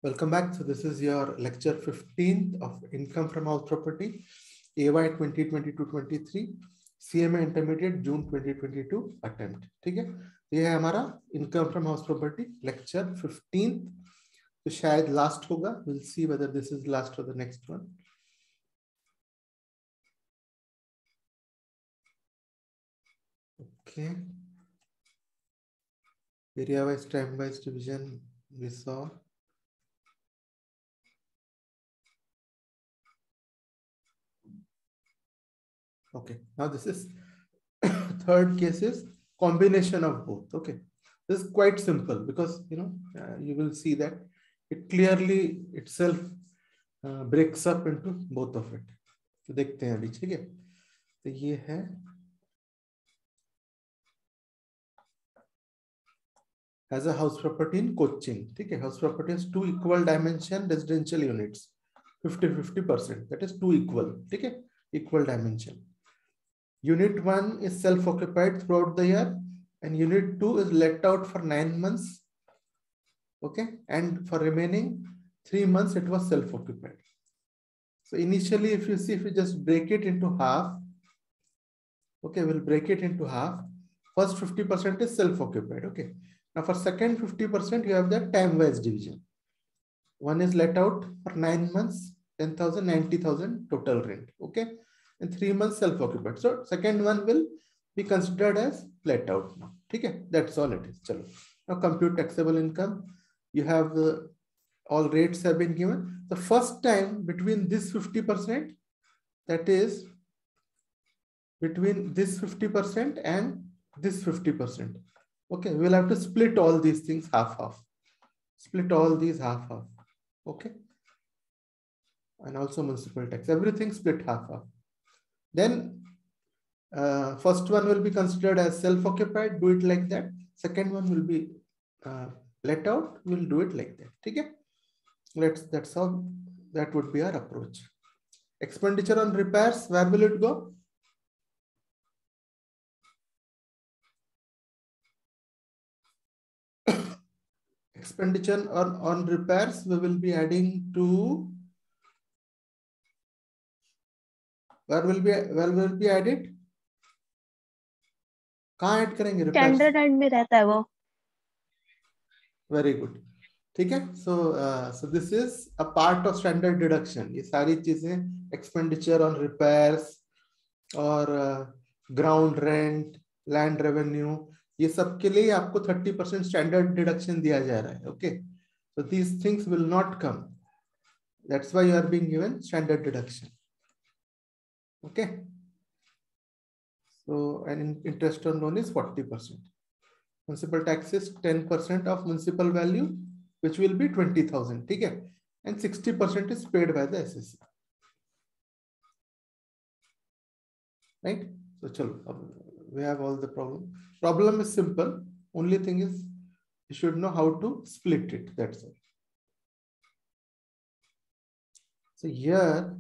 Welcome back. So this is your lecture 15th of income from house property, AY 2022-23, CMA Intermediate June 2022 attempt. ठीक है, ये है हमारा income from house property lecture 15th. तो शायद last होगा. We'll see whether this is last or the next one. Okay. Area wise, time wise division we saw. Okay, now this is third case is combination of both. Okay, this is quite simple because you will see that it clearly itself breaks up into both of it. तो देखते हैं अभी, ठीक है. तो ये है as a house property in Cochin. ठीक है, house property has two equal dimension residential units, 50-50%. That is two equal. ठीक है, equal dimension. Unit 1 is self-occupied throughout the year, and Unit 2 is let out for 9 months. Okay, and for remaining 3 months, it was self-occupied. So initially, if you see, if you just break it into half, okay, we'll break it into half. First 50% is self-occupied. Okay, now for second 50%, you have the time-wise division. One is let out for 9 months, 10,000, 90,000 total rent. Okay. And 3 months self-occupied. So second one will be considered as let out now. Okay, that's all it is. Chalo. Now compute taxable income. You have all rates have been given. The first time between this 50%, that is between this 50% and this 50%. Okay, we'll have to split all these things half-half. Split all these half-half. Okay. And also municipal tax. Everything split half-half. Then first one will be considered as self-occupied, do it like that. Second one will be let out, we'll do it like that. Okay? That's how that would be our approach. Expenditure on repairs, where will it go? Expenditure on repairs, we will be adding to, where will be added? कहाँ add करेंगे repairs? Standard and में रहता है वो. Very good. ठीक है. So this is a part of standard deduction. ये सारी चीजें expenditure on repairs और ground rent, land revenue, ये सब के लिए आपको 30% standard deduction दिया जा रहा है. Okay. So these things will not come. That's why you are being given standard deduction. Okay. So an interest on loan is 40%. Municipal tax is 10% of municipal value, which will be 20,000. Okay? And 60% is paid by the SSC. Right? So chalo, we have all the problem. Problem is simple. Only thing is you should know how to split it. That's all. So here,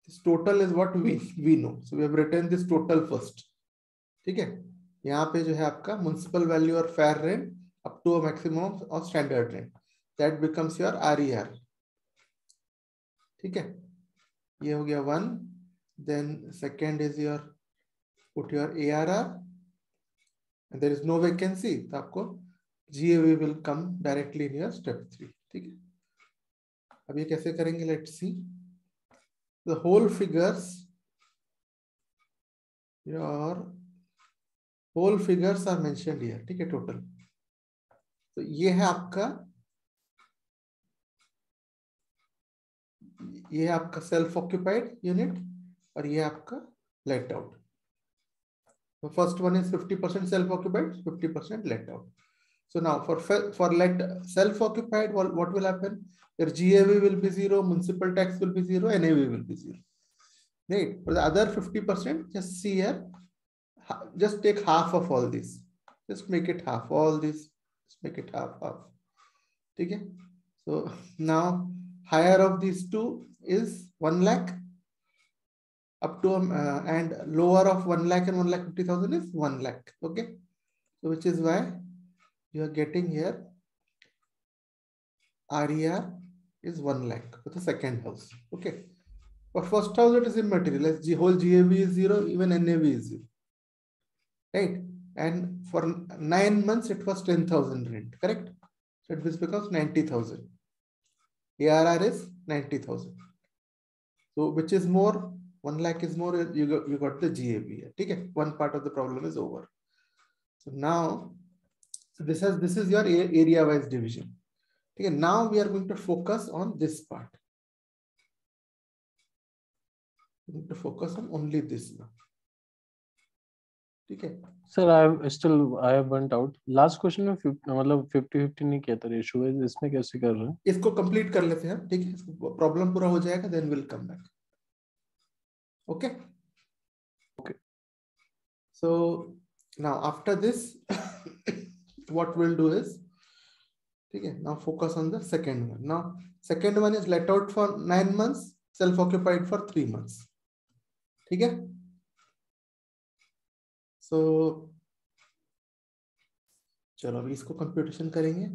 this total is what we know. So we have written this total first. Okay? यहाँ पे जो है आपका municipal value और fair rent up to a maximum of standard rent. That becomes your RER. ठीक है? ये हो गया 1. Then second is your put your ARR. And there is no vacancy. तो आपको GAV will come directly in your step 3. ठीक है? अब ये कैसे करेंगे? Let's see. The whole figures, your whole figures are mentioned here. ठीक है? Total. तो ये है आपका self occupied unit और ये आपका let out. The first one is 50% self occupied, 50% let out. So now for self occupied, what will happen? Your GAV will be 0, municipal tax will be 0, NAV will be 0. Right? For the other 50%, just see here. Just take half of all this. Just make it half. All this, just make it half. Okay? So now higher of these two is 1 lakh up to and lower of 1 lakh and 1,50,000 is 1 lakh. Okay? So which is why you are getting here RER is 1 lakh for the second house. Okay. For first house, it is immaterial. As the whole GAV is 0, even NAV is 0. Right? And for 9 months, it was 10,000 rent. Correct? So this becomes 90,000. ARR is 90,000. So which is more? 1 lakh is more. You got the GAV. Okay? One part of the problem is over. So now, so this is your area-wise division. Okay? Now we are going to focus on this part. We need to focus on only this now. Okay. Sir, I have burnt out. Last question में मतलब 50-50 नहीं किया था ratio है, इसमें कैसे कर रहे हैं? इसको कंप्लीट कर लेते हैं, ठीक है? प्रॉब्लम पूरा हो जाएगा, then we'll come back. Okay. Okay. So now after this, what we'll do is, okay, now focus on the second one. Now second one is let out for 9 months, self-occupied for 3 months. ठीक है? So चलो अभी इसको computation करेंगे.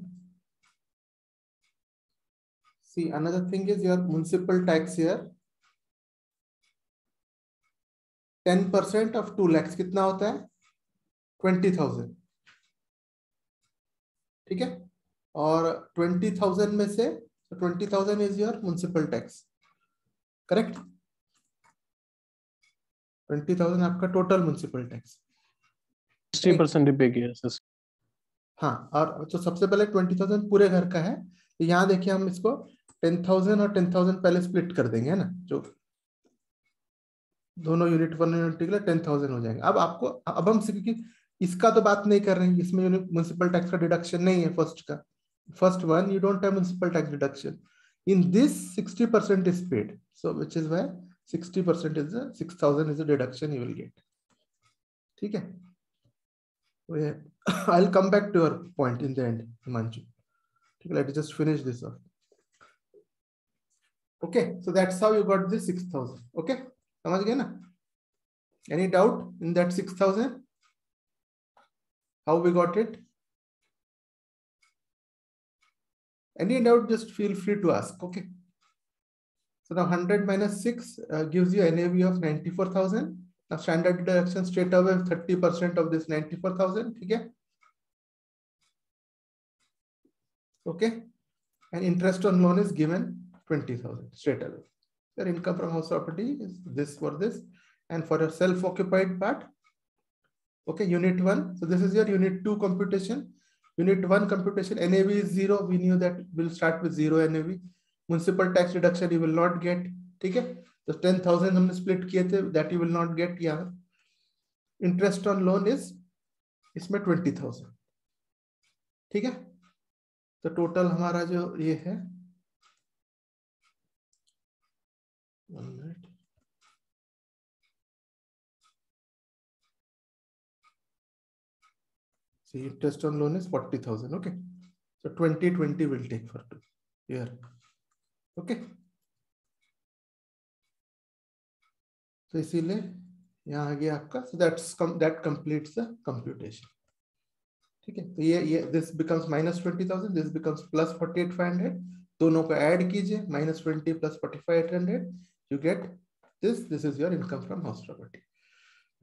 See, another thing is your municipal tax here. 10% of 2 lakhs कितना होता है? 20,000. ठीक है? और 20,000 में से 20,000 is your municipal tax. Correct? 20,000 आपका टोटल म्युनिसिपल टैक्स. 60% पे किया सर. हाँ, और तो सबसे पहले 20,000 पूरे घर का है. तो यहाँ देखिए हम इसको 10,000 और 10,000 पहले स्प्लिट कर देंगे, है ना? जो दोनों यूनिट 1 यूनिट के लिए 10,000 हो जाएंगे. अब आपको अब हम क्योंकि इसका तो बात नहीं कर रहे हैं, इसमें म्युनिसिपल टैक्स का डिडक्शन नहीं है फर्स्ट का. First one you don't have municipal tax deduction. In this 60% is paid, so which is why 60% is the 6,000 is the deduction you will get. ठीक है? I'll come back to your point in the end, Himanshu. Let's just finish this off. Okay, so that's how you got this 6,000. Okay, समझ गए ना? Any doubt in that 6,000? How we got it? Any doubt? Just feel free to ask. Okay. So now 100 minus 6 gives you NAV of 94,000. Now standard deduction straight away 30% of this 94,000. Okay. Okay. And interest on loan is given 20,000 straight away. Your income from house property is this for this. And for your self-occupied part, okay, unit 1. So this is your unit 2 computation. Unit 1 computation, NAV is 0. We knew that we'll start with 0 NAV. Municipal tax reduction you will not get. ठीक है? तो 10,000 हमने split किए थे, that you will not get यहाँ. Interest on loan is इसमें 20,000. ठीक है? तो total हमारा जो ये है, 1 minute. See, interest on loan is 40,000. Okay, so 2020 will take for 2 here. Okay, so इसीलिए यहाँ आ गया आपका. So that completes the computation. ठीक है? तो ये this becomes minus 20,000, this becomes plus 48,500. दोनों को ऐड कीजिए, minus 20 plus 45,800, you get this. This is your income from house property.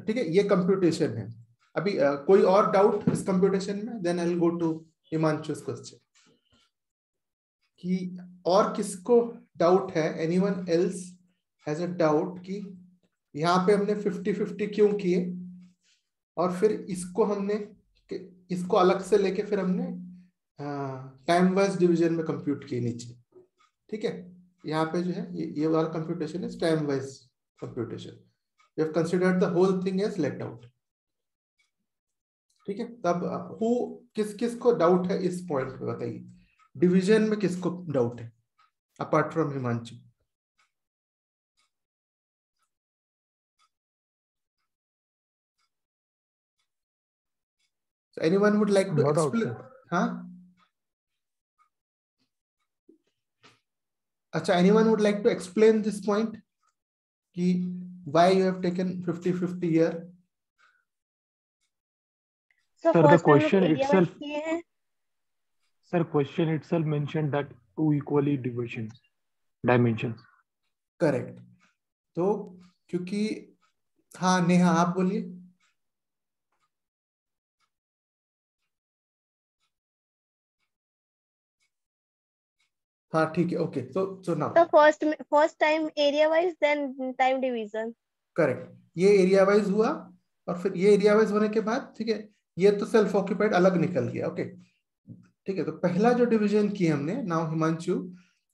ठीक है? ये computation है. अभी कोई और डाउट इस कंप्यूटेशन में? Then I will go to हिमांशु's क्वेश्चन. कि और किसको डाउट है? Anyone else has a doubt कि यहाँ पे हमने 50-50 क्यों किए और फिर इसको हमने इसको अलग से लेके फिर हमने टाइम वाइज डिवीजन में कंप्यूट किए नीचे. ठीक है? यहाँ पे जो है ये वाला computation is time wise computation. We have considered the whole thing as let out. ठीक है? तब किस को डाउट है इस पॉइंट पे बताइए. डिवीजन में किसको डाउट है apart from Himanshu? So anyone would like to explain? हाँ, अच्छा, anyone would like to explain this point कि why you have taken 50-50 here? So Sir, the question itself. Sir, question itself mentioned that two equally dimensions. Correct. तो क्योंकि हाँ नेहा आप बोलिए। हाँ ठीक है okay. so now So first time area wise, then time division. Correct, ये area wise हुआ और फिर ये एरिया वाइज होने के बाद ठीक है ये तो सेल्फ ऑक्यूपाइड अलग निकल गया। ओके ठीक है, तो पहला जो डिवीजन किया हमने, now Himanshu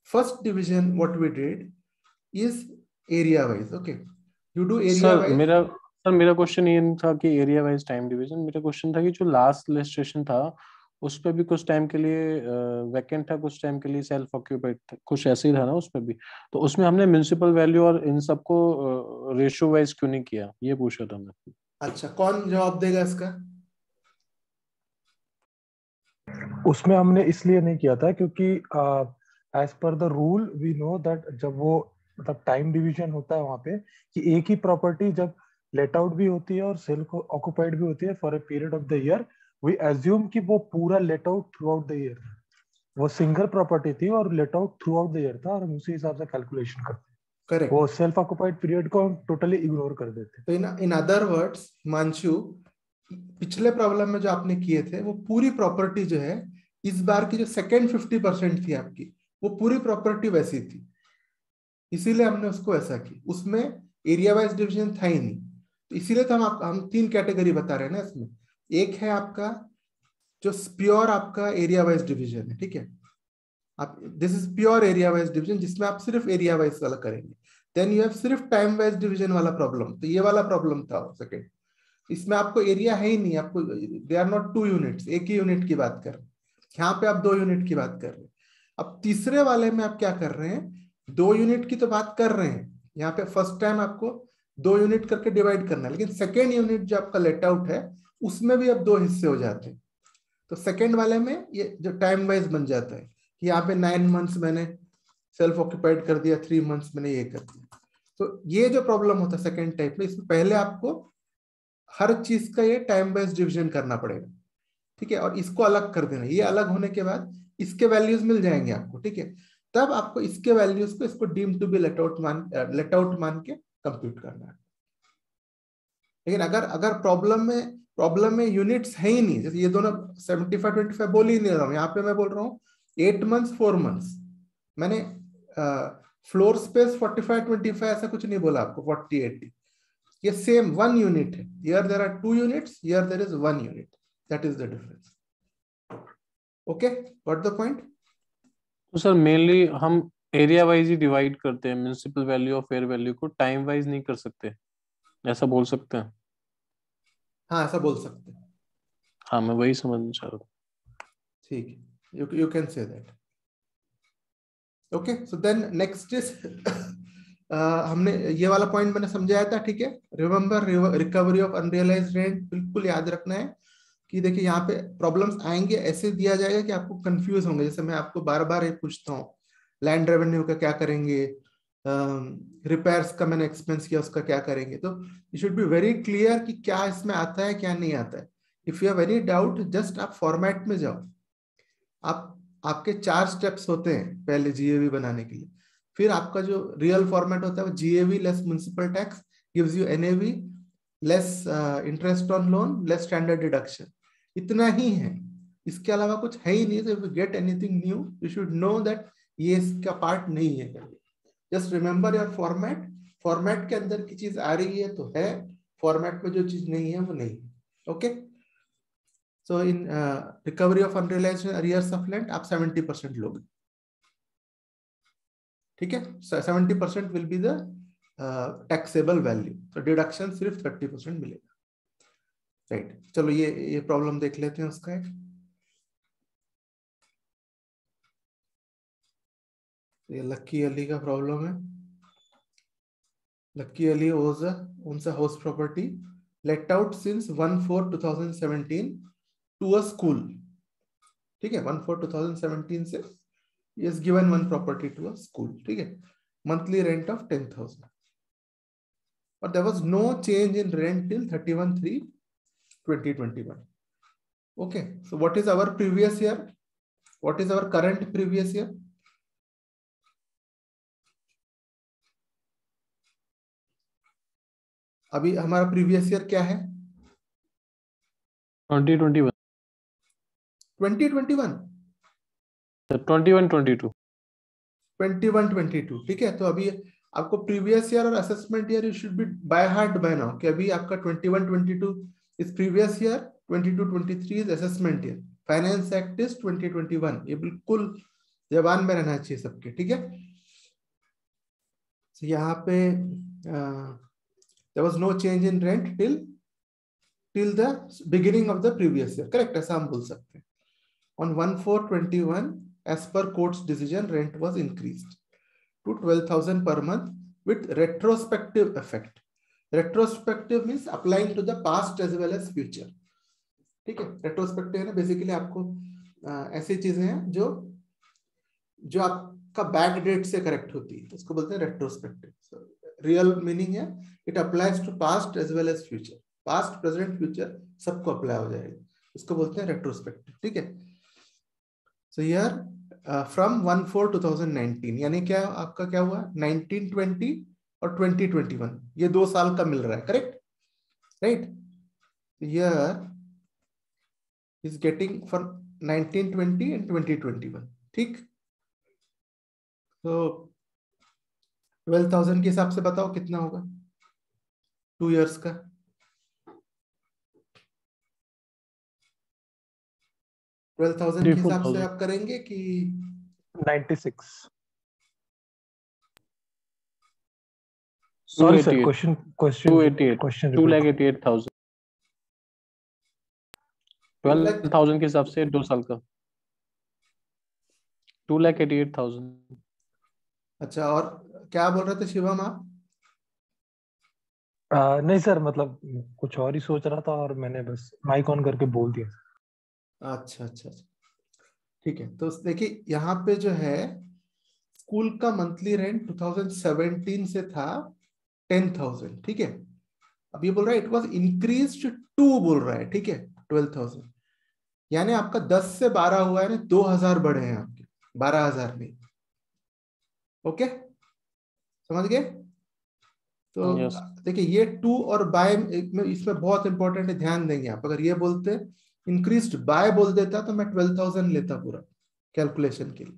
first division what we did is area wise. Okay you do area wise. मेरा क्वेश्चन ये नहीं था कि एरिया वाइज टाइम डिवीजन, मेरा क्वेश्चन था कि जो लास्ट इलस्ट्रेशन था उस पे भी कुछ टाइम के लिए वैकेंट था, कुछ टाइम के लिए सेल्फ ऑक्यूपाइड था, कुछ ऐसे ही था ना उस पे भी। तो उसमें हमने म्युनिसिपल वैल्यू और इन सबको रेशियो वाइज क्यों नहीं किया, ये पूछा था मैं। अच्छा कौन जवाब देगा इसका? उसमें हमने इसलिए नहीं किया था क्योंकि as per the rule we know that जब वो मतलब टाइम डिवीजन होता है वहां पे कि एक ही प्रॉपर्टी जब लेट आउट भी होती है और सेल्फ ऑक्युपाइड भी होती है for a period of the year, we assume कि वो पूरा let out throughout the year, वो सिंगल प्रॉपर्टी थी और let out throughout the year था और हम उसी हिसाब से कैलकुलेशन करते हैं। करेक्ट, वो सेल्फ ऑक्युपाइड पीरियड को हम टोटली इग्नोर कर देते। तो इन अदर वर्ड्स हिमांशु पिछले प्रॉब्लम में जो आपने किए थे वो पूरी प्रॉपर्टी जो है इस बार की जो सेकेंड 50% थी आपकी वो पूरी प्रॉपर्टी वैसी थी, इसीलिए हमने उसको ऐसा की। उसमें एरिया वाइज डिवीजन था ही नहीं, तो इसीलिए तो हम तीन कैटेगरी बता रहे हैं ना इसमें। एक है आपका जो प्योर आपका एरिया वाइज डिवीजन है, ठीक है, आप this is pure area wise division जिसमें आप सिर्फ एरिया वाइज वाला करेंगे। देन यू हैव सिर्फ टाइम वाइज डिवीजन वाला प्रॉब्लम, तो ये वाला प्रॉब्लम था सेकेंड। इसमें आपको एरिया है ही नहीं, आपको they are not two units, एक ही यूनिट की बात कर रहे हैं, यहाँ पे आप 2 यूनिट की बात कर रहे हैं। अब तीसरे वाले में आप क्या कर रहे हैं, 2 यूनिट की तो बात कर रहे हैं, यहाँ पे फर्स्ट टाइम आपको 2 यूनिट करके डिवाइड करना है, लेकिन सेकेंड यूनिट जो आपका लेट आउट है उसमें भी अब 2 हिस्से हो जाते हैं। तो सेकेंड वाले में ये जो टाइम वाइज बन जाता है कि यहाँ पे 9 मंथ्स मैंने सेल्फ ऑक्यूपाइड कर दिया, 3 मंथ्स मैंने ये कर दिया। तो ये जो प्रॉब्लम होता है सेकेंड टाइप में, इसमें पहले आपको हर चीज का ये टाइम वाइज डिवीजन करना पड़ेगा, ठीक है, और इसको अलग कर देना। ये अलग होने के बाद इसके वैल्यूज मिल जाएंगे आपको, ठीक है, तब आपको इसके वैल्यूज को इसको deem to be let out मान के कंप्यूट करना है। लेकिन अगर प्रॉब्लम में यूनिट्स है ही नहीं, जैसे ये दोनों 75-25 बोल ही नहीं रहा हूँ, यहाँ पे मैं बोल रहा हूँ 8 मंथ्स 4 मंथ्स, मैंने फ्लोर स्पेस 45-25 ऐसा कुछ नहीं बोला आपको 40-80, ये सेम 1 यूनिट है। Here there are 2 units, here there is 1 unit, that is the difference. Okay got the point? तो सर मेनली हम एरिया वाइज ही डिवाइड करते हैं, म्युनिसिपल वैल्यू और फेयर वैल्यू को टाइम वाइज नहीं कर सकते, ऐसा बोल सकते हैं? हाँ ऐसा बोल सकते हैं। हाँ मैं वही समझना चाह रहा हूँ। ठीक है, you can say that. Okay so then next is हमने ये वाला पॉइंट मैंने समझाया था, ठीक है। Remember recovery of unrealised rent, बिल्कुल याद रखना है कि देखिए यहाँ पे प्रॉब्लम्स आएंगे, ऐसे दिया जाएगा कि आपको कंफ्यूज होंगे। जैसे मैं आपको बार बार ये पूछता हूँ लैंड रेवेन्यू का क्या करेंगे, रिपेयर्स का मैंने एक्सपेंस किया उसका क्या करेंगे, तो you should be very clear कि क्या इसमें आता है क्या नहीं आता है। If you have any doubt just आप फॉर्मेट में जाओ, आपके 4 स्टेप्स होते हैं पहले जीएवी बनाने के लिए। फिर आपका जो रियल फॉर्मेट होता है वो GAV less municipal tax gives you NAV less interest on loan less standard deduction, इतना ही है, इसके अलावा कुछ है ही नहीं। If you get anything new you should know that ये इसका पार्ट नहीं है। Just remember your format, format के अंदर की चीज आ रही है तो है, फॉर्मेट में जो चीज नहीं है वो नहीं है। Okay so in recovery of unrealised arrears of land आप 70% लोगे, ठीक है, 70% will be the taxable value, तो डिडक्शन सिर्फ 30% मिलेगा, राइट। चलो ये प्रॉब्लम देख लेते हैं उसका एक। ये लक्की अली का प्रॉब्लम है। लक्की Ali owns a house property let out since 1/4/2017 to a school, ठीक है, 1/4/2017 से he has given one property to a school, ठीक है, monthly rent of 10,000, but there was no change in rent till 31/3/2021. Okay, so what is our previous year? What is our current previous year? अभी हमारा previous year क्या है? 2021 2021 21-22 21-22 ठीक है। तो अभी आपको प्रीवियस ईयर और assessment year you should be by heart by now कि अभी आपका 21-22 is previous year, 22-23 is assessment year, finance act is 2021। ये बिल्कुल जबान में रहना चाहिए सबके, ठीक है। तो यहाँ पे there was no change in rent till the beginning of the previous year, correct? ऐसा हम बोल सकते हैं। On 1/4/21 as per court's decision, rent was increased to 12,000 per month with retrospective effect. Retrospective means applying to the past as well as future, ठीक है। retrospective है ना, basically आपको ऐसी चीजें हैं जो आपका बैक डेट से करेक्ट होती है, उसको बोलते हैं retrospective। रियल मीनिंग है it applies to past as well as future, past present future सबको अप्लाई हो जाएगा, इसको बोलते हैं रेट्रोस्पेक्टिव, ठीक है। सो हियर फ्रॉम 1/4/2019 यानी क्या आपका क्या हुआ, 1920 और 2021 ये 2 साल का मिल रहा है, correct, right. Here is getting for 1920 and 2021, ठीक। तो 12,000 के हिसाब से बताओ कितना होगा 2 इयर्स का? 12,000 के हिसाब से आप करेंगे कि 96? सॉरी सर, क्वेश्चन 2,88,000 12,000 के हिसाब से 2 साल का 2,88,000। अच्छा, और क्या बोल रहे थे शिवम आप? नहीं सर, मतलब कुछ और ही सोच रहा था और मैंने बस माइक ऑन करके बोल दिया। अच्छा अच्छा अच्छा, ठीक है। तो देखिए यहाँ पे जो है स्कूल का मंथली रेंट 2017 से था 10,000, ठीक है। अब ये बोल रहा है इट वाज इंक्रीज्ड टू, बोल रहा है, ठीक है, 12,000, यानी आपका 10 से 12 हुआ है ना, 2,000 बढ़े हैं आपके, 12,000 नहीं, ओके, समझ गए? तो देखिए ये टू और बाय इसमें बहुत इंपॉर्टेंट है, ध्यान देंगे आप। अगर ये बोलते इंक्रीज्ड बाय बोल देता तो मैं 12,000 लेता पूरा कैलकुलेशन के लिए,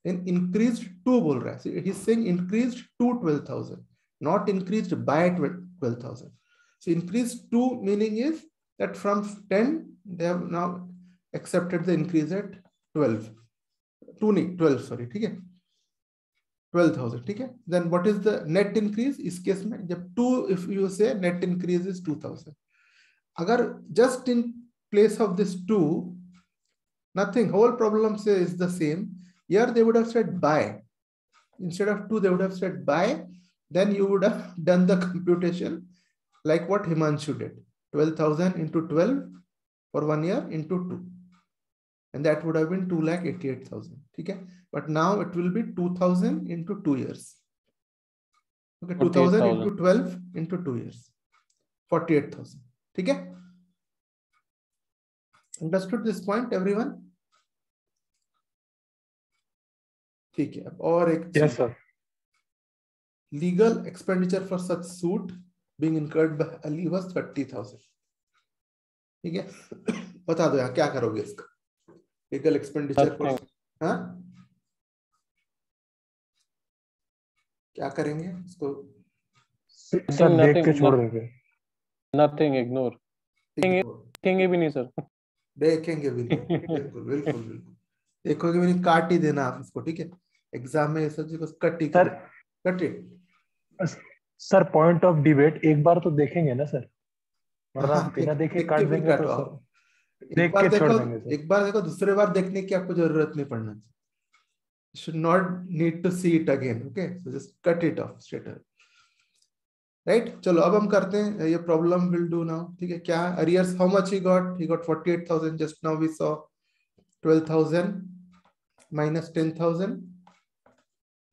लेकिन इंक्रीज्ड टू बोल रहा है, it is saying increased to 12,000, not increased by 12,000। So increased to meaning is that from 10 they have now accepted the increase at 12, 12 sorry, ठीक है, 12,000, ठीक है। Then what is the net increase इस case में, जब 2 if you say net increase is 2,000, अगर just in place of this 2 nothing, whole problem say is the same, here they would have said buy, instead of 2 they would have said buy, then you would have done the computation like what Himanshu did, 12,000 into 12 for 1 year into 2, and that would have been 2,88,000, ठीक है। But now it will be 2,000 into 2 years, okay, 2,000 into 12 into 2 years, 48,000, ठीक है। Understood this point everyone? ठीक है। अब और एक yes sir, legal expenditure for such suit being incurred by Ali was 30,000, ठीक है। बता दो यहाँ क्या करोगे इसका, लीगल एक्सपेंडिचर फॉर, हाँ क्या करेंगे इसको? सर देख के छोड़ देंगे, नथिंग, इग्नोर देखेंगे भी नहीं सर, देखेंगे भी नहीं, बिल्कुल बिल्कुल बिल्कुल, देखोगे भी नहीं, काट ही देना आप इसको, ठीक है। एग्जाम में ये सब चीज cut he cut it. Sir point of debate एक बार तो देखेंगे ना सर, वरना बिना देखे काट देंगे तो सर देख के छोड़ देंगे सर। एक बार देखो, दूसरे बार देखने की आपको जरूरत नहीं पड़ना चाहिए, should not need to see it again, okay, so just cut it off straight away, right? चलो अब हम करते हैं ये प्रॉब्लम विल डू नाउ, ठीक है। क्या arrears, how much he got 48,000, just now we saw 12,000 minus 10,000,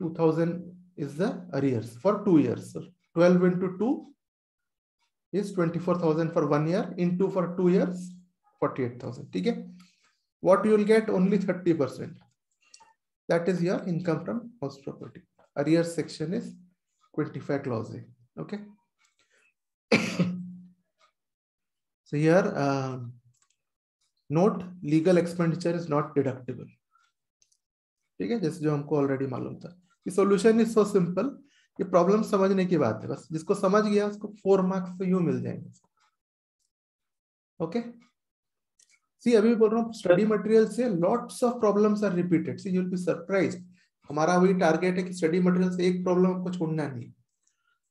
2,000 is the arrears for 2 years, so 12 into 2 is 24,000 for 1 year, into for 2 years 48,000, ठीक है। what you will get? Only 30%. That is your income from house property. Arrears section is 25 clause. Okay. So here, note, legal expenditure is not deductible. ठीक है, जैसे जो हमको already मालूम था. ये सॉल्यूशन इज सो सिंपल. ये प्रॉब्लम समझने की बात है, बस जिसको समझ गया उसको 4 मार्क्स तो यूं मिल जाएंगे. ओके. सी अभी बोल रहा हूँ, स्टडी मटेरियल से lots of problems are repeated. See you will be surprised. हमारा वही टारगेट है कि स्टडी मटेरियल से एक प्रॉब्लम आपको छोड़ना नहीं.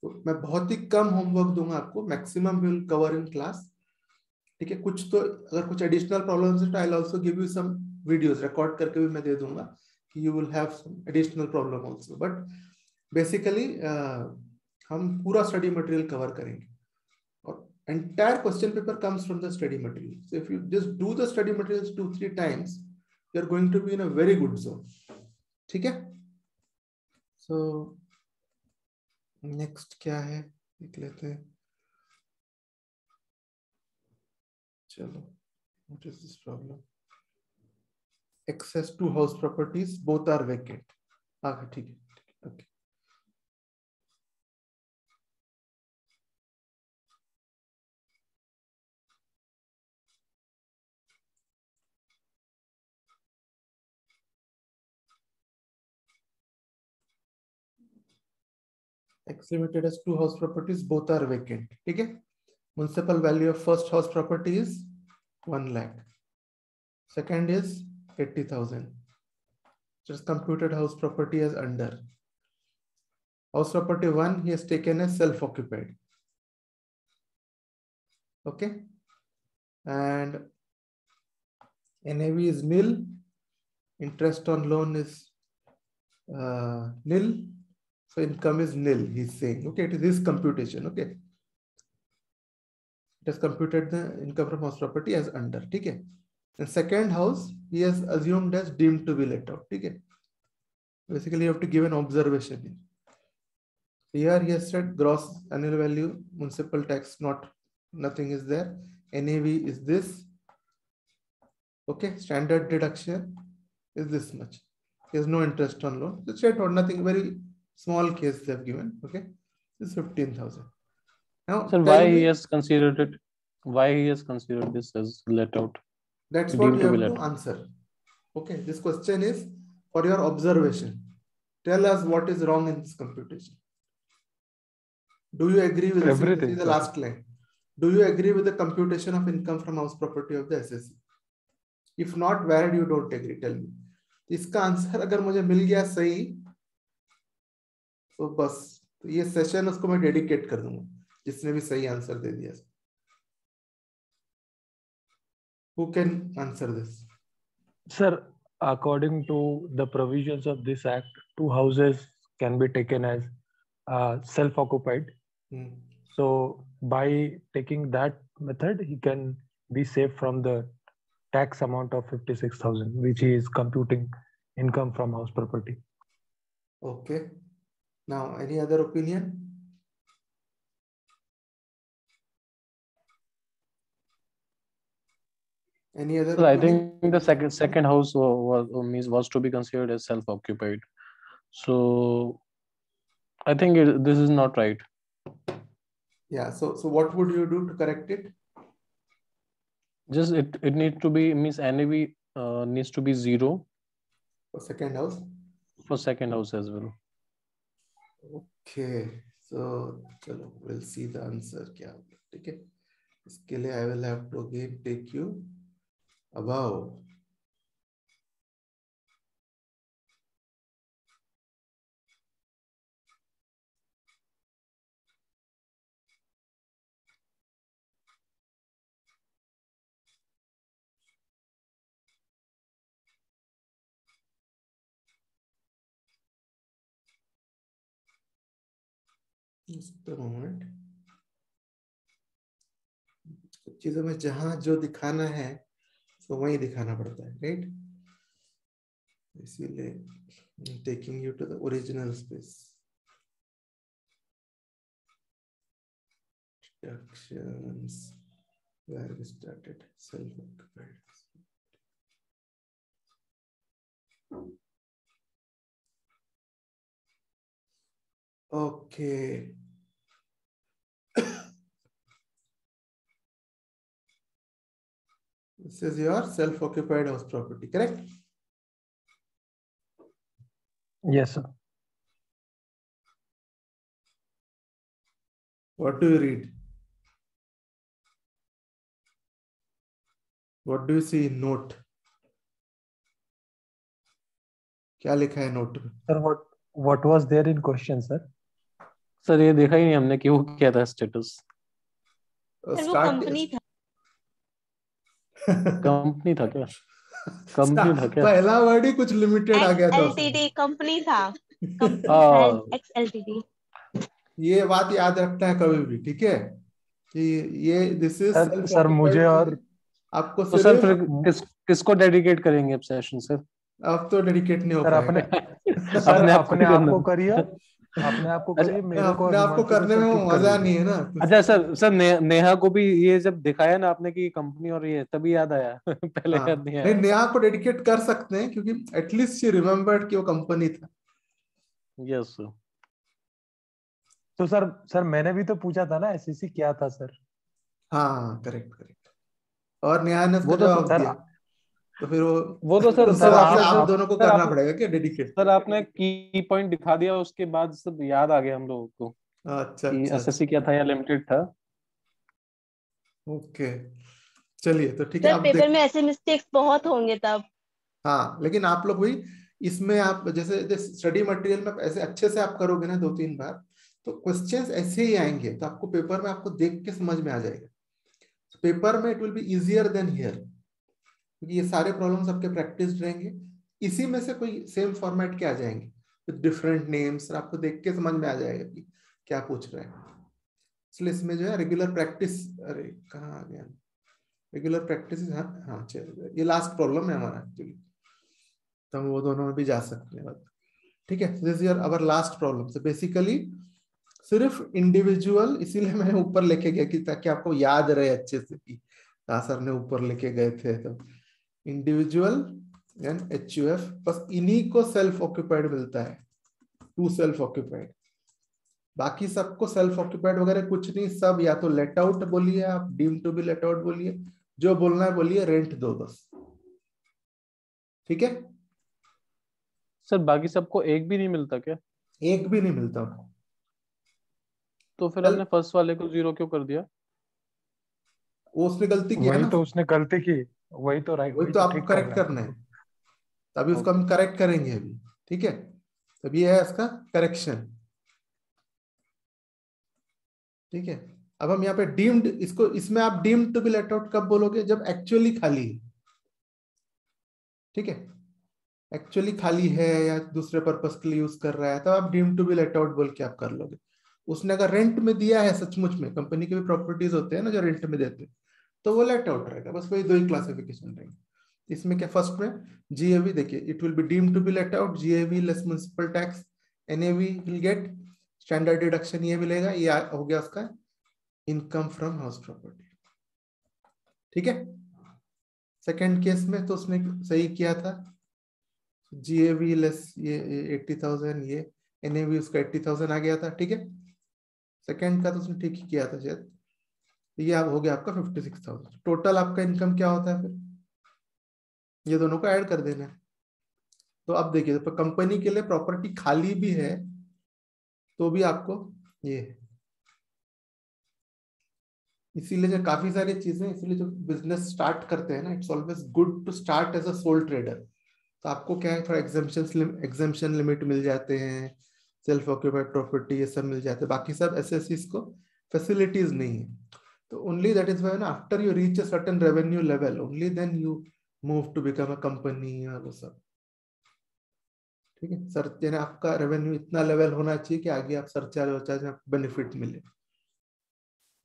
तो मैं बहुत ही कम होमवर्क दूंगा आपको, maximum will cover in class. ठीक है, कुछ तो अगर कुछ एडिशनल प्रॉब्लम्स है तो I will also give you some videos, record करके भी मैं दे दूंगा कि you will have some additional problem also. But basically हम पूरा स्टडी मटेरियल कवर करेंगे और entire question paper comes from the study material. So if you just do the study materials 2-3 times, you're going to be in a very good zone. ठीक है. So next क्या है देख लेते हैं. चलो, what is this problem? Access to house properties, both are vacant. आगे ठीक है. Okay. X limited has 2 house properties, both are vacant. ठीक है. Municipal value of first house property is 1 lakh. Second is 80,000. Just computed house property as under. House property 1 he has taken as self-occupied. Okay. And NAV is nil. Interest on loan is nil. So income is nil, he's saying. Okay, it is his computation. Okay. It has computed the income from house property as under. Okay. And second house, he has assumed as deemed to be let out. Okay. Basically, you have to give an observation here. Here he has said gross annual value, municipal tax, nothing is there. NAV is this. Okay. Standard deduction is this much. There's no interest on loan. It's straightforward, nothing, very small case they have given. Okay. This is 15,000. Now, sir, why he has considered it? Why he has considered this as let out? That's what you have to answer. Okay. This question is for your observation. Tell us what is wrong in this computation. Do you agree with everything? See the last line. Do you agree with the computation of income from house property of the SSC? If not, where do you don't agree? Tell me. इसका answer अगर मुझे मिल गया सही तो बस, तो ये session उसको मैं डेडिकेट कर दूंगा जिसने भी सही आंसर दे दिया. Who can answer this? Sir, according to the provisions of this act, 2 houses can be taken as self-occupied. So by taking that method, he can be saved from the tax amount of 56,000, which he is computing income from house property. Okay. Now, any other opinion? Any other? So I think the second house was to be considered as self-occupied. So I think this is not right. Yeah. So what would you do to correct it? Just it needs to be, means NAV needs to be 0 for second house. For second house as well. Okay. So चलो, we'll see the answer क्या होगा. ठीक है. इसके लिए I will have to again take you above. Just a moment. चीजों में जहां जो दिखाना है तो वही दिखाना पड़ता है, राइट? इसीलिए taking you to the original space. Deductions, where we started, self-occupied. Okay. This is your self-occupied house property, correct? Yes, sir. What do you read? What do you see in note? क्या लिखा है note में? Sir, what was there in question, sir? Sir ये देखा ही नहीं हमने कि वो क्या था स्टेटस. सर वो कंपनी था. कंपनी था क्या? कंपनी था क्या? पहला वर्ड ही कुछ लिमिटेड आ गया था उसमें. एलटीडी कंपनी था. हाँ. X LTD. ये बात याद रखना है कभी भी, ठीक है? कि ये दिस इज सर मुझे और आपको तो सर फिर सिर्फ किसको डेडिकेट करेंगे अब सेशन सर? अब तो डेडिकेट नहीं हो सर पाएगा. सर आप अपने ही आप करना. को करिए, अपने आप को करिए, मेरे को और अपने आप को हिमांशु करने सर में किक कर मजा दीजिए. नहीं है ना. अच्छा सर नेहा को भी ये जब दिखाया ना आपने कि कंपनी और ये तभी याद आया. पहले हाँ, याद नहीं नहीं आया. नेहा को डेडिकेट कर सकते हैं क्योंकि एटलीस्ट शी रिमेम्बर्ड कि वो कंपनी था. Yes sir. तो सर मैंने भी तो पूछा था ना एसईसी क्या था सर. हाँ करेक्ट करेक्ट. और नेहा ने उसका वो तो जवाब सर दिया. तो फिर वो तो सर उस सर हिसाब से आप आप दोनों को सर करना आप पड़ेगा क्या डेडिकेट? सर आपने की पॉइंट दिखा दिया उसके बाद सब याद आ गया हम लोगों को अच्छा कि अच्छा. एसएससी क्या था या लिमिटेड था. ओके चलिए तो ठीक है. सर आप पेपर देख. में ऐसे मिस्टेक्स बहुत होंगे तब. हाँ लेकिन आप लोग भी इसमें आप जैसे स्टडी मटेरियल में ऐसे अच्छे से आप करोगे ना 2-3 बार तो क्वेश्चंस ऐसे ही आएंगे तो आपको पेपर में आपको देख के समझ में आ जाएगा. पेपर में it will be easier than here क्योंकि ये सारे प्रॉब्लम्स आपके प्रैक्टिस रहेंगे. इसी में से कोई सेम फॉर्मेट के आ जाएंगे विद डिफरेंट नेम्स. आपको देख के समझ में आ जाएगा कि क्या पूछ रहे हैं. इसलिए इसमें जो है रेगुलर प्रैक्टिस. अरे कहाँ आ गया? Regular practice. हाँ चलिए ये लास्ट प्रॉब्लम है हमारा एक्चुअली तो हम वो दोनों में भी जा सकते हैं. ठीक है. This is our last problem. So basically सिर्फ इंडिविजुअल इसीलिए मैंने ऊपर लेके गया कि ताकि आपको याद रहे अच्छे से कि सर ने ऊपर लेके गए थे. तो इंडिविजुअल एंड एचयूएफ बस इन्हीं को सेल्फ ऑक्यूपाइड मिलता है. To self occupied. बाकी सबको सेल्फ ऑक्यूपाइड वगैरह कुछ नहीं. सब या तो लेट आउट बोलिए आप, deem to be let out बोलिए, जो बोलना है बोलिए, रेंट दो बस. ठीक है. सर बाकी सबको एक भी नहीं मिलता क्या? एक भी नहीं मिलता उनको. तो फिर हमने फर्स्ट वाले को 0 क्यों कर दिया? वो उसने गलती किया वही ना. तो उसने गलती की, वही तो राइट, वही तो आपको ठीक करेक्ट करना है. तभी उसको हम करेक्ट करेंगे अभी. ठीक है. तब ये है इसका करेक्शन. ठीक है. अब हम यहाँ पे डीम्ड इसको इसमें आप deemed to be let out कब बोलोगे? जब एक्चुअली खाली है. ठीक है. एक्चुअली खाली है या दूसरे पर्पस के लिए यूज कर रहा है तब आप deemed to be let out बोल के आप कर लोगे. उसने अगर रेंट में दिया है सचमुच में, कंपनी के भी प्रॉपर्टीज होते हैं ना जो रेंट में देते हैं, तो वो लेट आउट रहेगा. बस वही दो ही क्लासिफिकेशन रहेंगे. इसमें क्या फर्स्ट में जीएवी देखिए, it will be deemed to be let out. GAV less municipal tax, NAV will get standard deduction, ये मिलेगा. ये हो गया उसका इनकम फ्रॉम हाउस प्रॉपर्टी. ठीक है. सेकंड केस में तो उसने सही किया था. जीएवी लेस ये 80,000, ये एनएवी उसका 80,000 आ गया था. ठीक है. सेकंड का तो उसने ठीक ही किया था शायद. ये अब हो गया आपका 56,000. टोटल आपका इनकम क्या होता है? फिर ये दोनों को ऐड कर देना है. तो अब देखिए तो कंपनी के लिए प्रॉपर्टी खाली भी है तो भी आपको ये, इसीलिए जो काफी सारी चीजें, इसीलिए जो बिजनेस स्टार्ट करते हैं ना, it's always good to start as a sole trader. तो आपको क्या है, थोड़ा एग्जेम्पशन लिमिट मिल जाते हैं, सेल्फ ऑक्यूपाइड प्रॉपर्टी ये सब मिल जाते हैं. बाकी सब एसएससीज को फैसिलिटीज नहीं है. तो only that is why after you reach a certain revenue level only then you move to become a company और वो सब. ठीक है. सर यानी आपका रेवेन्यू इतना लेवल होना चाहिए कि आगे आप सरचार्ज वर्चार्ज में बेनिफिट मिले.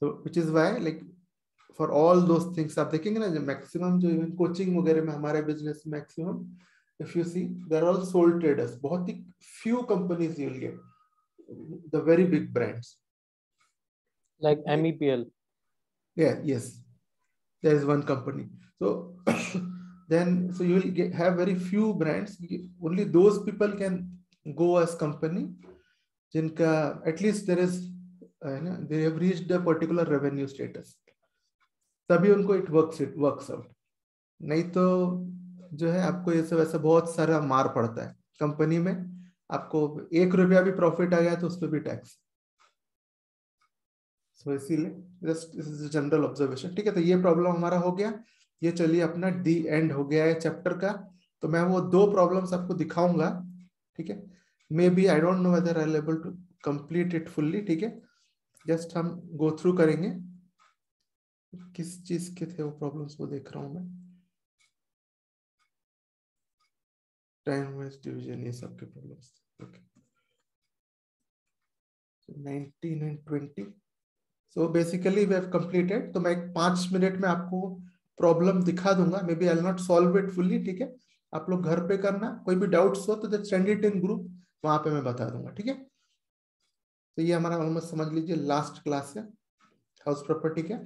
तो which is why like for all those things आप देखेंगे ना, जो मैक्सिमम जो इवन कोचिंग वगैरह में हमारे business maximum if you see there are all sole traders. बहुत ही few companies you will get the very big brands like MEPL. yes there is one company. So then so you will have very few brands. Only those people can go as company jinka at least there is they have reached a particular revenue status, तभी उनको it works out. नहीं तो जो है आपको ये सब ऐसा बहुत सारा मार पड़ता है कंपनी में, आपको ₹1 भी प्रॉफिट आ गया तो उस पर भी टैक्स. सो इसीलिए just this is general observation. ठीक है, तो ये प्रॉब्लम हमारा हो गया. ये चलिए अपना डी एंड हो गया है चैप्टर का. तो मैं वो 2 प्रॉब्लम्स आपको दिखाऊंगा. ठीक है, maybe I don't know whether I am able to complete it fully. ठीक है, जस्ट हम गो थ्रू करेंगे. किस चीज के थे वो प्रॉब्लम्स, वो देख रहा हूं मैं. टाइम वाइज डिवीजन, ये सब के problems. Okay, 19 and 20. So basically we have completed. तो मैं 5 मिनट में आपको प्रॉब्लम दिखा दूंगा. Maybe I will not solve it fully. ठीक है, आप लोग घर पे करना. कोई भी डाउट्स हो तो just send it in group, वहां पे मैं बता दूंगा. ठीक है, तो ये हमारा ऑलमोस्ट समझ लीजिए लास्ट क्लास है हाउस प्रॉपर्टी का.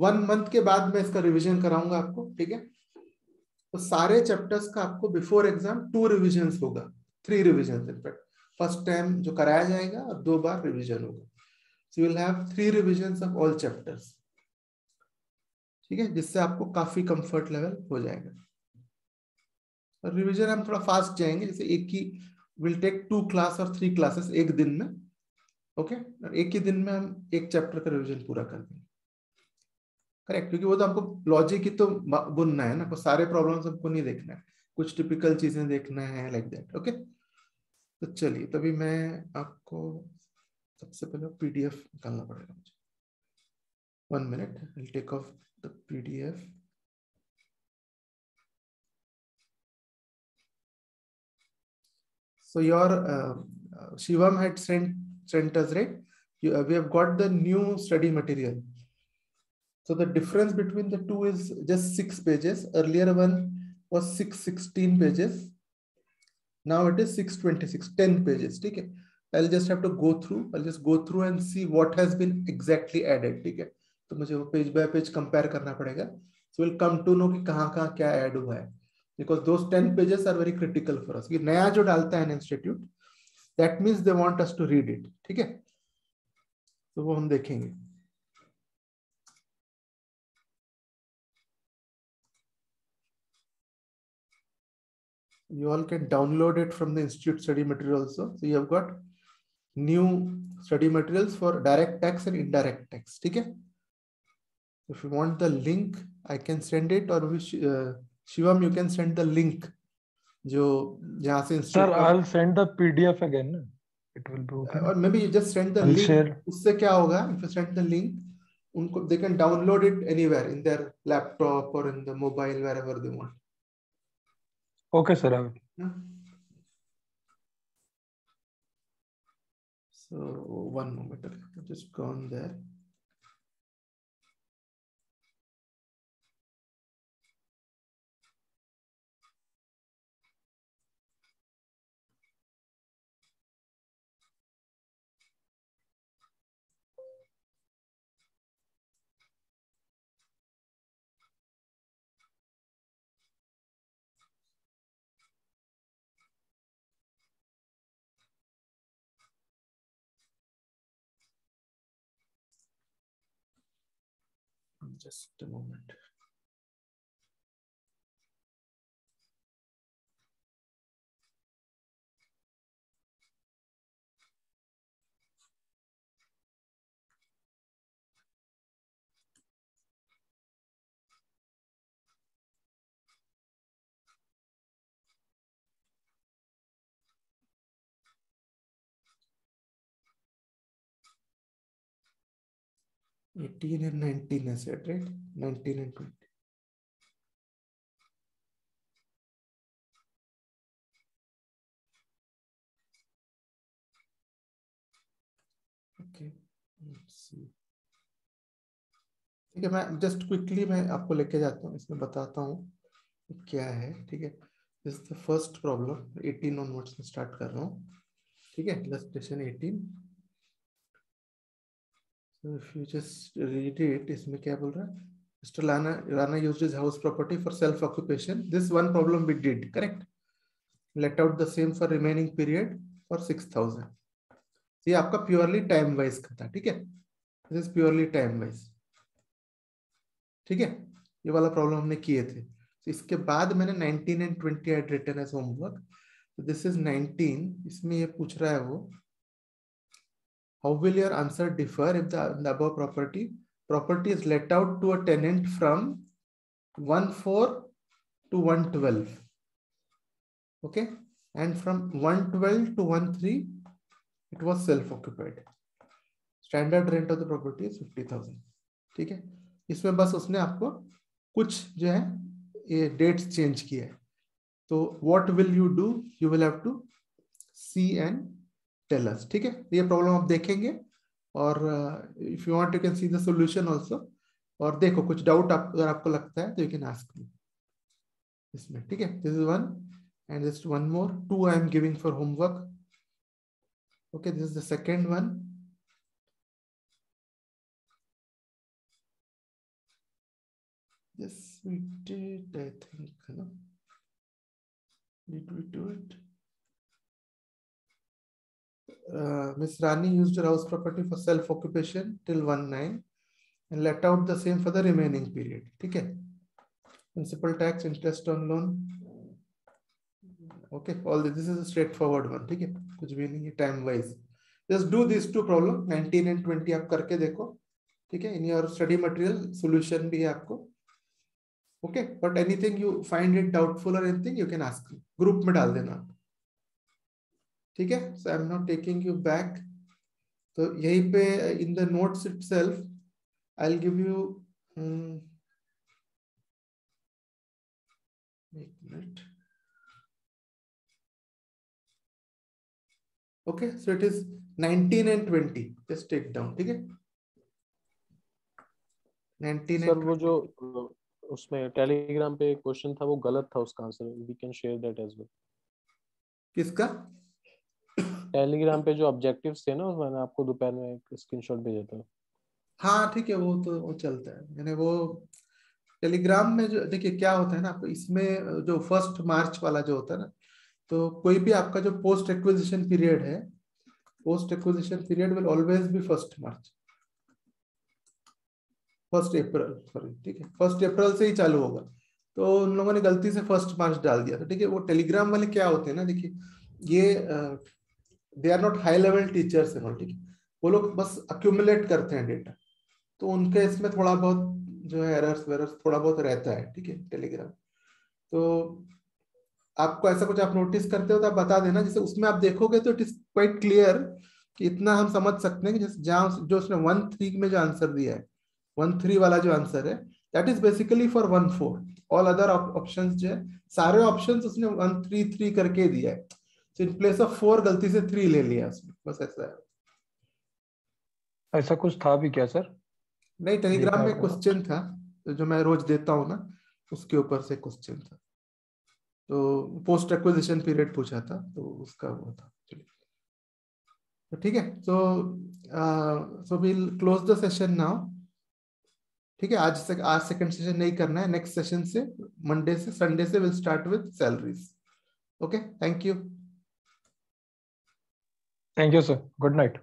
1 मंथ के बाद मैं इसका रिविजन कराऊंगा आपको. ठीक है, तो सारे चैप्टर्स का आपको बिफोर एग्जाम 2 रिविजन्स होगा, 3 रिविजन इनफैक्ट. फर्स्ट टाइम जो कराया जाएगा और 2 बार रिविजन होगा. So you will have 3 revisions of all chapters. ठीक है, जिससे आपको काफी कंफर्ट लेवल हो जाएगा. और रिवीजन हम थोड़ा फास्ट जाएंगे, जैसे एक ही विल टेक 2 क्लास और 3 क्लासेस एक दिन में. ओके, और एक ही दिन में हम एक चैप्टर का रिवीजन पूरा कर देंगे. करेक्ट, क्योंकि वो तो हमको लॉजिक ही तो बुनना है ना, को सारे प्रॉब्लम्स हमको नहीं देखना है, कुछ टिपिकल चीजें देखना है लाइक दैट. ओके, तो चलिए तभी मैं आपको सबसे पहले पीडीएफ निकालना पड़ेगा मुझे. 1 minute, I'll take off the PDF. So your Shivam had sent us, right? We have got the new study material. So the difference between the two is just 6 pages. Earlier one was 616 pages. Now it is 626, 10 pages. ठीक है, I'll just have to go through. I'll just go through and see what has been exactly added. ठीक है, तो मुझे वो page bye page compare करना पड़ेगा. So we'll come to know कि कहाँ क्या ऐड हुआ है. Because those 10 pages are very critical for us. ये नया जो डालता है institute, that means they want us to read it. ठीक है, तो वो हम देखेंगे. You all can download it from the institute study material also. So you have got new study materials for direct tax and indirect tax. ठीक है, if you want the link I can send it, or Shivam you can send the link जो जहाँ से Sir, I'll send the PDF again. It will be okay. Or maybe you just send the I'll link. share. उससे क्या होगा, if you send the link, उनको they can download it anywhere in their laptop or in the mobile, wherever they want. Okay, sir. I will. Yeah. So 1 moment, okay. I've just gone there. Just a moment. $18 and $19 I said, right? 19 and 20. Okay, let's see. ठीक है, मैं just quickly मैं आपको लेके जाता हूँ, इसमें बताता हूँ क्या है. ठीक है, this is the first problem. 18 onwards में स्टार्ट कर रहा हूँ. ठीक है, illustration 18. So if you just read it, इसमें क्या बोल रहा है? Mr. Rana used his house property for self occupation. This one problem we did, correct? Let out the same for remaining period for 6,000. ये आपका प्योरली टाइम वाइज का था, ठीक है? This is purely time wise, ठीक है? ये वाला प्रॉब्लम हमने किए थे. तो इसके बाद मैंने 19 and 20 had written as homework. So this is 19. इसमें ये पूछ रहा है वो, how will your answer differ if the above property is let out to a tenant from 1/4 to 1/12, okay, and from 1/12 to 1/3 it was self-occupied. Standard rent of the property is 50,000. ठीक है? इसमें बस उसने आपको कुछ जो है ये डेट्स चेंज किया है. तो what will you do? You will have to see and tell us. ठीक है? ये प्रॉब्लम आप देखेंगे और if you want you can see the solution also. और देखो कुछ डाउट अगर आपको लगता है तो you can ask me इसमें, ठीक है? This is one and just one more. 2 I am giving for homework. Okay, this is the second one. Yes, we did, I think. No? Did we do it? Miss Rani used her house property for self-occupation till 1/9 and let out the same for the remaining period. ठीक है? Principal tax, interest on loan. Okay, all this is a straightforward one. ठीक है? कुछ भी नहीं है time wise. Just do these two problem. 19 and 20 आप करके देखो. ठीक है? In your study material solution भी है आपको. Okay, but anything you find it doubtful or anything you can ask me. Group में डाल देना. ठीक है? So I'm not taking you back. तो यहीं पे in the notes itself I'll give you एक minute. Okay, so it is 19 and 20. Just take down. ठीक है? 19 सर and वो जो उसमें टेलीग्राम पे क्वेश्चन था वो गलत था, उसका answer we can share that as well. किसका? टेलीग्राम पे जो ऑब्जेक्टिव्स थे ना, मैंने आपको दोपहर में एक स्क्रीनशॉट भेजा था. हाँ ठीक है, वो चलता है. मैंने वो टेलीग्राम में जो देखिए क्या होता है ना, आपको इसमें जो 1 मार्च वाला जो होता है ना, तो कोई भी आपका जो पोस्ट एक्विजिशन पीरियड है, post acquisition period will always be 1 March, 1 April sorry, ठीक है, 1 अप्रैल से ही चालू होगा. तो उन लोगों ने गलती से 1 मार्च डाल दिया था. ठीक है, वो टेलीग्राम वाले क्या होते हैं ना, देखिए ये they are not high level teachers है, ठीक है, वो लोग बस अक्यूमुलेट करते हैं डेटा, तो उनके इसमें थोड़ा बहुत जो है एरर्स वेरर्स थोड़ा बहुत रहता है. ठीक है, टेलीग्राम तो आपको ऐसा कुछ आप नोटिस करते हो तो आप बता देना, जैसे उसमें आप देखोगे तो इट इज क्वाइट क्लियर कि इतना हम समझ सकते हैं कि जैसे जहां जो उसने 1-3 में जो आंसर दिया है, 1-3 वाला जो आंसर है that is basically for 1-4. All other options जो है सारे ऑप्शंस उसने 1-3-3 करके दिया है. So in place of 4 गलती से 3 ले लिया उसने, बस ऐसा है. ऐसा कुछ था भी क्या सर? नहीं, टेलीग्राम में क्वेश्चन था जो मैं रोज देता हूँ ना, उसके ऊपर से क्वेश्चन था, तो पोस्ट एक्विजिशन पीरियड पूछा था, तो उसका वो था. तो ठीक है, so will close the session now. ठीक है, आज सेकंड सेशन नहीं करना है, नेक्स्ट सेशन से मंडे से संडे से will start with salaries. Okay, thank you. Thank you sir. Good night.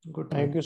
Good thank night. You.